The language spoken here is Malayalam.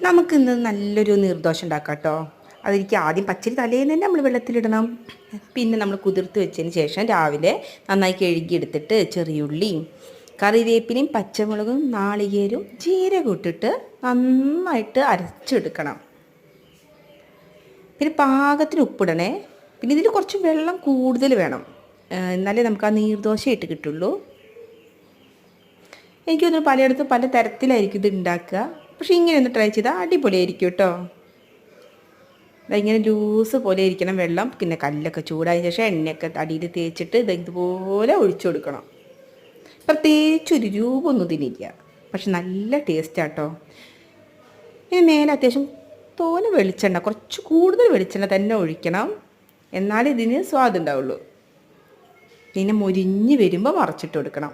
നമുക്കിന്ന് നല്ലൊരു നീർദോശ ഉണ്ടാക്കാം കേട്ടോ. അതെനിക്ക് ആദ്യം പച്ചരി തലേന്ന് തന്നെ നമ്മൾ വെള്ളത്തിലിടണം. പിന്നെ നമ്മൾ കുതിർത്ത് വെച്ചതിന് ശേഷം രാവിലെ നന്നായി കഴുകിയെടുത്തിട്ട് ചെറിയുള്ളിയും കറിവേപ്പിലയും പച്ചമുളകും നാളികേരവും ജീരകം ഇട്ടിട്ട് നന്നായിട്ട് അരച്ചെടുക്കണം. പിന്നെ പാകത്തിന് ഉപ്പിടണേ. പിന്നെ ഇതിൽ കുറച്ച് വെള്ളം കൂടുതൽ വേണം, എന്നാലേ നമുക്ക് ആ നീർദോശയായിട്ട് കിട്ടുള്ളൂ. എനിക്ക് തോന്നുന്നു പലയിടത്തും പല തരത്തിലായിരിക്കും ഇത് ഉണ്ടാക്കുക. പക്ഷേ ഇങ്ങനെ ഒന്ന് ട്രൈ ചെയ്താൽ അടിപൊളിയായിരിക്കും കേട്ടോ. ഇങ്ങനെ ലൂസ് പോലെ ഇരിക്കണം വെള്ളം. പിന്നെ കല്ലൊക്കെ ചൂടായ ശേഷം എണ്ണയൊക്കെ അടിയിൽ തേച്ചിട്ട് ഇതുപോലെ ഒഴിച്ചു കൊടുക്കണം. പ്രത്യേകിച്ചൊരു രൂപമൊന്നും ഇതിനില്ല, പക്ഷെ നല്ല ടേസ്റ്റാട്ടോ. ഇനി മേലെ അത്യാവശ്യം തോനെ വെളിച്ചെണ്ണ, കുറച്ച് കൂടുതൽ വെളിച്ചെണ്ണ തന്നെ ഒഴിക്കണം, എന്നാലേ ഇതിന് സ്വാദുണ്ടാവുള്ളൂ. പിന്നെ മുരിഞ്ഞ് വരുമ്പോൾ മറച്ചിട്ട് കൊടുക്കണം.